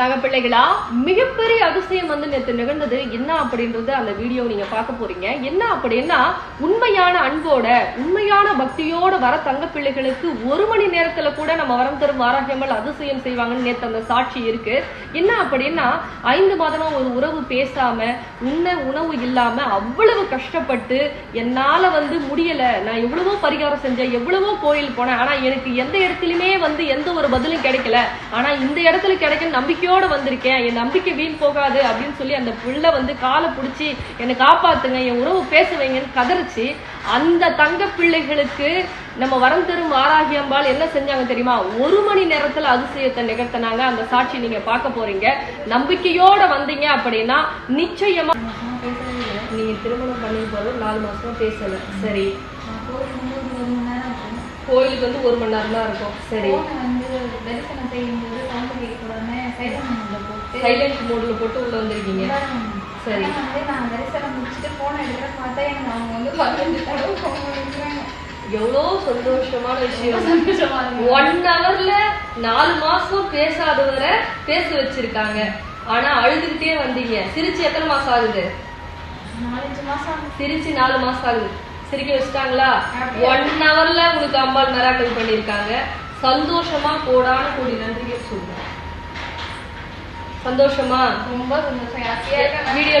தகப்பிள்ளைகளா மிகப்பெரிய அதிசயம் வந்து நேற்று நிகழ்ந்தது. என்ன அப்படின்றது அந்த வீடியோ நீங்க பார்க்க போறீங்க. என்ன அப்படின்னா, உண்மையான அன்போட உண்மையான பக்தியோட வர தங்க பிள்ளைகளுக்கு 1 மணி நேரத்துல கூட நம்ம வரம் தரும் வாராகியம்மாள் அதிசயம் செய்வாங்கன்னு நேற்று அந்த சாட்சி இருக்கு. என்ன அப்படின்னா, 5 மாதமா ஒரு உறவு பேசாம உணவு இல்லாம அவ்வளவு கஷ்டப்பட்டு என்னால வந்து முடியல, நான் எவ்வளவோ பரிகாரம் செஞ்சேன், எவ்வளவோ கோயில் போனேன், ஆனா எனக்கு எந்த இடத்துலயுமே வந்து எந்த ஒரு பதிலும் கிடைக்கல, ஆனா இந்த இடத்துல கிடைக்கும் நம்பிக்கையோட வந்திருக்கேன், என் நம்பிக்கை வீண் போகாது அப்படின்னு சொல்லி அந்த புள்ள வந்து காலை பிடிச்சி என்னை காப்பாத்துங்க, என் உறவு பேச வைங்கன்னு கதறிச்சு. அந்த தங்க பிள்ளைகளுக்கு நம்ம வரம் தரும் வாராகியம்பாள் என்ன செஞ்சாங்க தெரியுமா? 1 மணி நேரத்துல அதிசயத்தை நிகழ்த்தினாங்க. அந்த சாட்சி நீங்க பார்க்க போறீங்க. நம்பிக்கையோட வந்தீங்க அப்படின்னா நிச்சயமா நீங்க திருமணம் பண்ணி போறது 4 மாசமா பேசல. சரி, கோயிலுக்கு வந்து 1 மணி நேரம் தான் இருக்கும். சரி, சைலண்ட் மோட்ல போட்டு உள்ள வந்திருக்கீங்க. சரி, எவ்வளோ சந்தோஷமான விஷயம். 1 ஹவர்ல 4 மாசம் பேசாதவரை பேச வச்சிருக்காங்க. ஆனா அழுதுகிட்டே வந்தீங்க. சிரிச்சு எத்தனை மாசம் ஆகுது? 4-5 மாசம். சிரிச்சு 4 மாசம் ஆகுது. சிரிக்க வச்சுட்டாங்களா? 1 ஹவர்ல உங்களுக்கு அம்பாள் மிராக்கிள் பண்ணிருக்காங்க. சந்தோஷமா கோடான கோடி நன்றிகள் சொல்றேன். சந்தோஷமா? ரொம்ப சந்தோஷம். வீடியோ